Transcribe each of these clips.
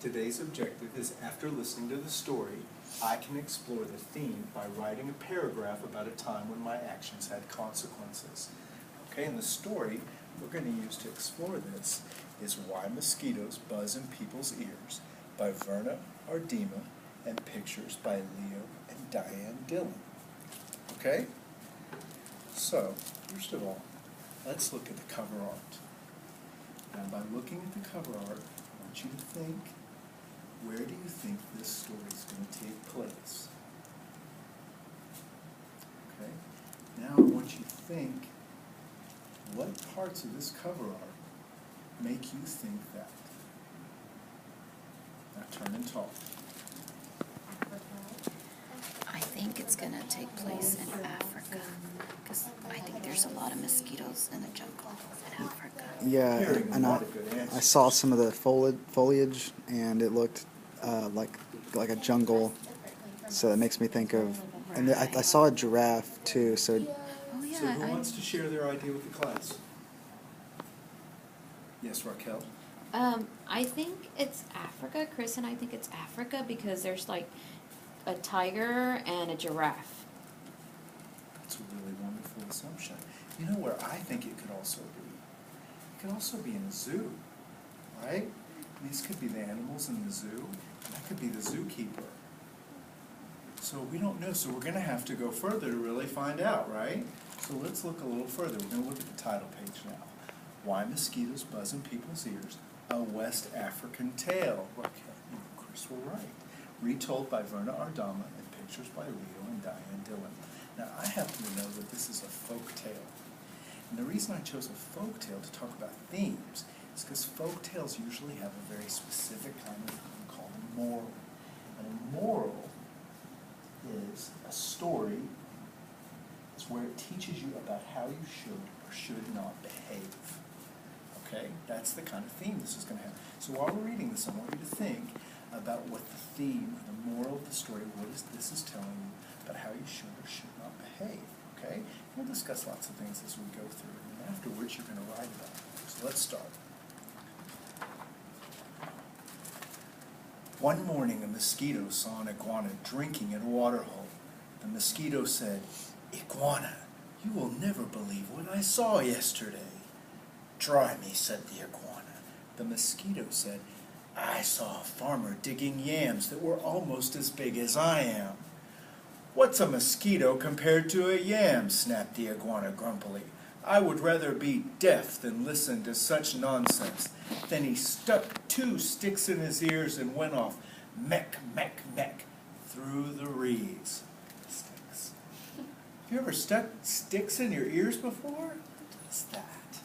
Today's objective is, after listening to the story, I can explore the theme by writing a paragraph about a time when my actions had consequences. Okay, and the story we're going to use to explore this is Why Mosquitoes Buzz in People's Ears by Verna Ardema and pictures by Leo and Diane Dillon. Okay? So, first of all, let's look at the cover art. Now, by looking at the cover art, I want you to think, where do you think this story is going to take place? Okay? Now I want you to think, what parts of this cover art make you think that? Now turn and talk. I think it's going to take place in Africa, because I think there's a lot of mosquitoes in the jungle in Africa. Yeah, and I saw some of the foliage, and it looked like a jungle, so that makes me think of, and I saw a giraffe too, so. Oh yeah. So who wants to share their idea with the class? Yes, Raquel? I think it's Africa. Chris and I think it's Africa because there's like a tiger and a giraffe. That's a really wonderful assumption. You know where I think it could also be? It could also be in a zoo, right? These could be the animals in the zoo. That could be the zookeeper. So we don't know, so we're going to have to go further to really find out, right? So let's look a little further. We're going to look at the title page now. Why Mosquitoes Buzz in People's Ears, a West African Tale. Raquel and Chris were right. Retold by Verna Ardema and pictures by Leo and Diane Dillon. Now, I happen to know that this is a folk tale. And the reason I chose a folk tale to talk about themes is because folk tales usually have a very specific kind of thing called a moral. And a moral is a story. It's where it teaches you about how you should or should not behave. Okay? That's the kind of theme this is going to have. So while we're reading this, I want you to think about what the theme, the moral of the story, what is this is telling you about how you should or should not behave. Okay? We'll discuss lots of things as we go through, and afterwards you're going to write about it. So let's start. One morning, a mosquito saw an iguana drinking at a waterhole. The mosquito said, "Iguana, you will never believe what I saw yesterday." "Try me," said the iguana. The mosquito said, "I saw a farmer digging yams that were almost as big as I am." "What's a mosquito compared to a yam?" snapped the iguana grumpily. "I would rather be deaf than listen to such nonsense." Then he stuck 2 sticks in his ears and went off, meck, meck, meck, through the reeds. Sticks. Have you ever stuck sticks in your ears before? What is that?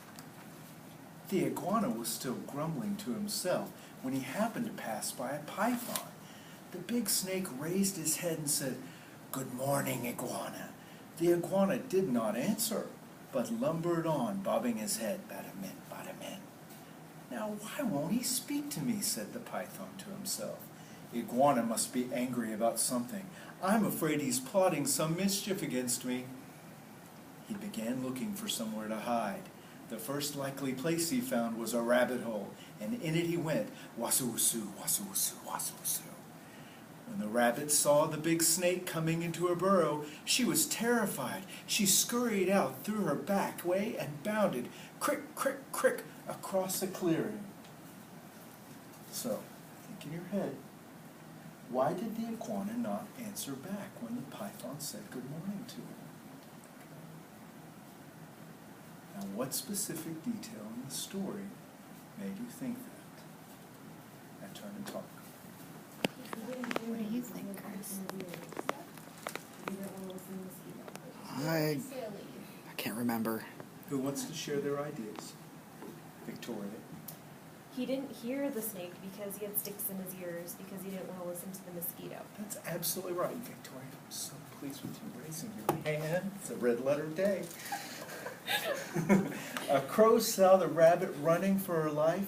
The iguana was still grumbling to himself when he happened to pass by a python. The big snake raised his head and said, "Good morning, iguana." The iguana did not answer, but lumbered on, bobbing his head, bada-min, bada-min. "Now, why won't he speak to me?" said the python to himself. "Iguana must be angry about something. I'm afraid he's plotting some mischief against me." He began looking for somewhere to hide. The first likely place he found was a rabbit hole, and in it he went, wasu-wasu, wasu-wasu, wasu-wasu. When the rabbit saw the big snake coming into her burrow, she was terrified. She scurried out through her back way and bounded, crick, crick, crick, across the clearing. So, think in your head, why did the iguana not answer back when the python said good morning to him? Now, what specific detail in the story made you think that? Now turn and talk. What do you think, Chris? I can't remember. Who wants to share their ideas? Victoria. He didn't hear the snake because he had sticks in his ears because he didn't want to listen to the mosquito. That's absolutely right, Victoria. I'm so pleased with you raising your hand. It's a red letter day. A crow saw the rabbit running for her life.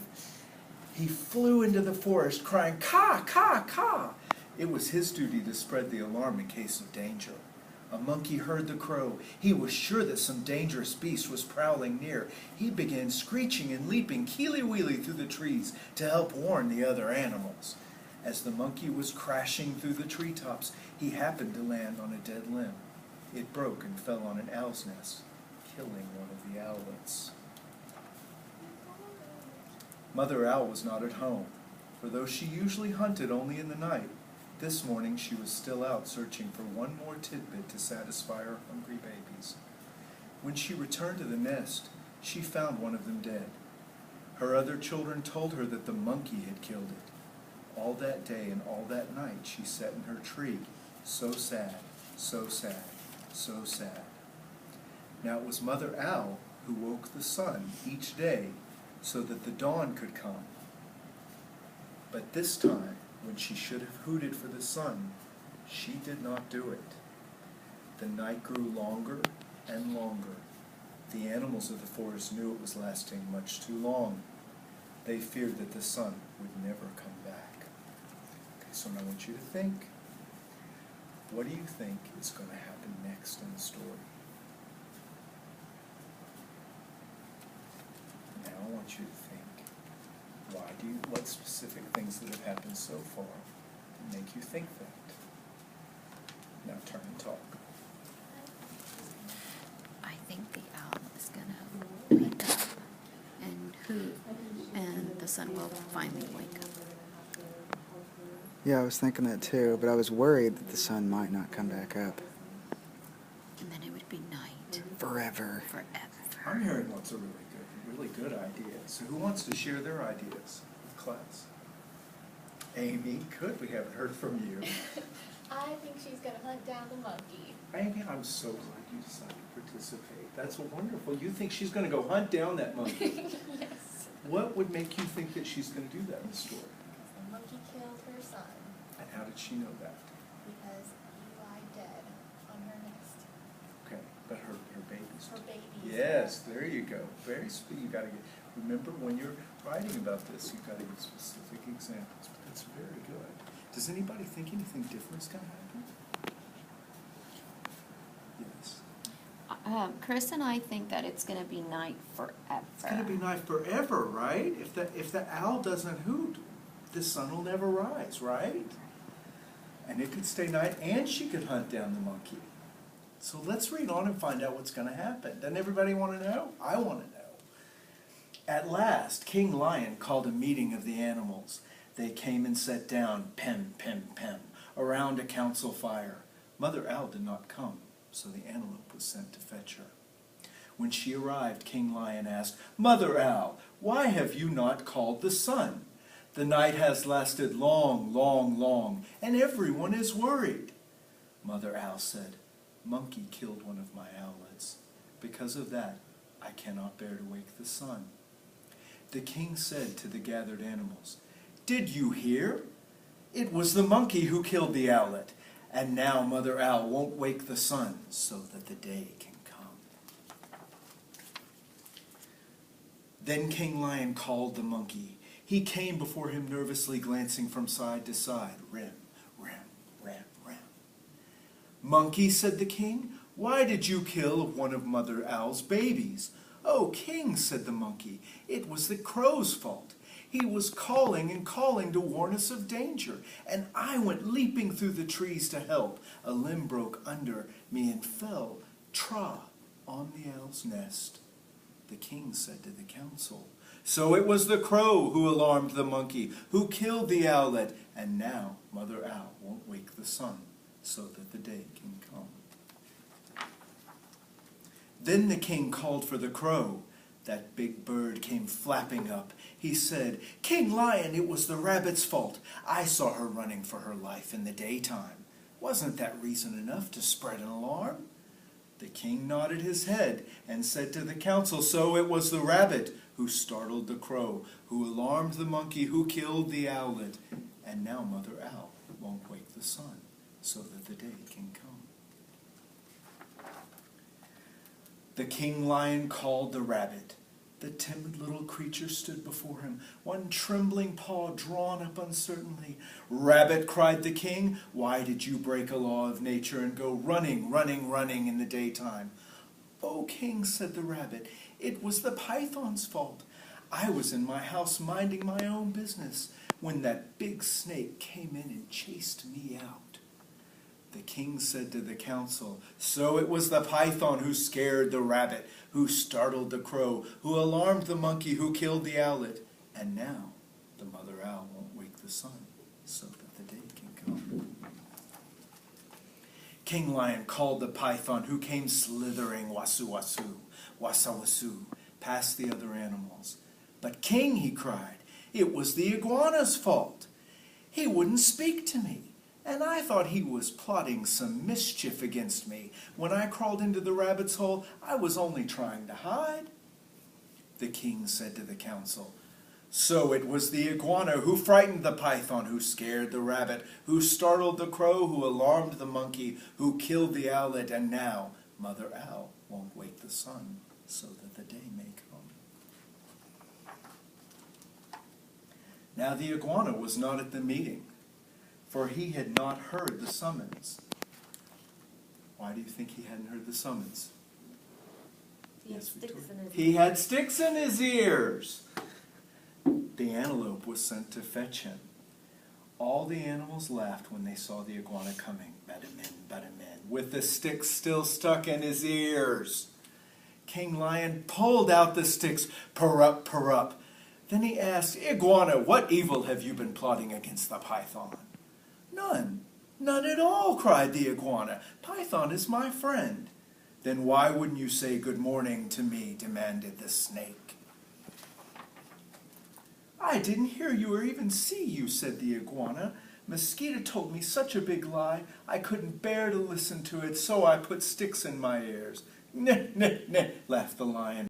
He flew into the forest crying, "Caw, caw, caw." It was his duty to spread the alarm in case of danger. A monkey heard the crow. He was sure that some dangerous beast was prowling near. He began screeching and leaping keely-wheely through the trees to help warn the other animals. As the monkey was crashing through the treetops, he happened to land on a dead limb. It broke and fell on an owl's nest, killing one of the owlets. Mother Owl was not at home, for though she usually hunted only in the night, this morning she was still out searching for one more tidbit to satisfy her hungry babies. When she returned to the nest, she found one of them dead. Her other children told her that the monkey had killed it. All that day and all that night she sat in her tree, so sad, so sad, so sad. Now it was Mother Owl who woke the sun each day so that the dawn could come. But this time, when she should have hooted for the sun, she did not do it. The night grew longer and longer. The animals of the forest knew it was lasting much too long. They feared that the sun would never come back. Okay, so now I want you to think. What do you think is going to happen next in the story? Now I want you to think. What specific things that have happened so far make you think that? Now turn and talk. I think the owl is gonna wake up and hoot, and the sun will finally wake up. Yeah, I was thinking that too, but I was worried that the sun might not come back up. And then it would be night. Forever. Forever. I'm hearing lots of really good ideas. So who wants to share their ideas with class? Amy, good. We haven't heard from you. I think she's going to hunt down the monkey. Amy, I'm so glad you decided to participate. That's wonderful. You think she's going to go hunt down that monkey? Yes. What would make you think that she's going to do that in the story? Because the monkey killed her son. And how did she know that? Because he lied dead on her nest. Okay, but her babies. Her babies. Yes, there you go. Very sweet. You got to remember when you're writing about this, you've got to give specific examples. But that's very good. Does anybody think anything different is going to happen? Yes. Chris and I think that it's going to be night forever. It's going to be night forever, right? If the owl doesn't hoot, the sun will never rise, right? And it could stay night, and she could hunt down the monkey. So let's read on and find out what's going to happen. Doesn't everybody want to know? I want to know. At last, King Lion called a meeting of the animals. They came and sat down, pem, pem, pem, around a council fire. Mother Owl did not come, so the antelope was sent to fetch her. When she arrived, King Lion asked, "Mother Owl, why have you not called the sun? The night has lasted long, long, long, and everyone is worried." Mother Owl said, "Monkey killed one of my owlets. Because of that, I cannot bear to wake the sun." The king said to the gathered animals, "Did you hear? It was the monkey who killed the owlet, and now Mother Owl won't wake the sun so that the day can come." Then King Lion called the monkey. He came before him nervously, glancing from side to side. Rim, rim, rim, rim. "Monkey," said the king, "why did you kill one of Mother Owl's babies?" "Oh, king," said the monkey, "it was the crow's fault. He was calling and calling to warn us of danger, and I went leaping through the trees to help. A limb broke under me and fell, tra, on the owl's nest." The king said to the council, "So it was the crow who alarmed the monkey, who killed the owlet, and now Mother Owl won't wake the sun so that the day can come." Then the king called for the crow. That big bird came flapping up. He said, "King Lion, it was the rabbit's fault. I saw her running for her life in the daytime. Wasn't that reason enough to spread an alarm?" The king nodded his head and said to the council, "So it was the rabbit who startled the crow, who alarmed the monkey, who killed the owlet, and now Mother Owl won't wake the sun so that the day can come." The King Lion called the rabbit. The timid little creature stood before him, one trembling paw drawn up uncertainly. "Rabbit," cried the king, "why did you break a law of nature and go running, running, running in the daytime?" "Oh, king," said the rabbit, "it was the python's fault. I was in my house minding my own business when that big snake came in and chased me out." The king said to the council, "So it was the python who scared the rabbit, who startled the crow, who alarmed the monkey, who killed the owlet. And now the mother owl won't wake the sun so that the day can come." King Lion called the python, who came slithering wasu wasu, wasa wasu, past the other animals. "But king," he cried, "it was the iguana's fault. He wouldn't speak to me. And I thought he was plotting some mischief against me. When I crawled into the rabbit's hole, I was only trying to hide." The king said to the council, "So it was the iguana who frightened the python, who scared the rabbit, who startled the crow, who alarmed the monkey, who killed the owlet, and now Mother Owl won't wake the sun so that the day may come." Now the iguana was not at the meeting, for he had not heard the summons. Why do you think he hadn't heard the summons? He had sticks in his He had sticks in his ears. The antelope was sent to fetch him. All the animals laughed when they saw the iguana coming, bada-min, with the sticks still stuck in his ears. King Lion pulled out the sticks, purr-up, purr-up. Then he asked, "Iguana, what evil have you been plotting against the python?" "None, none at all," cried the iguana. "Python is my friend." "Then why wouldn't you say good morning to me?" demanded the snake. "I didn't hear you or even see you," said the iguana. "Mosquito told me such a big lie, I couldn't bear to listen to it, so I put sticks in my ears." "Neh, neh, neh," laughed the lion.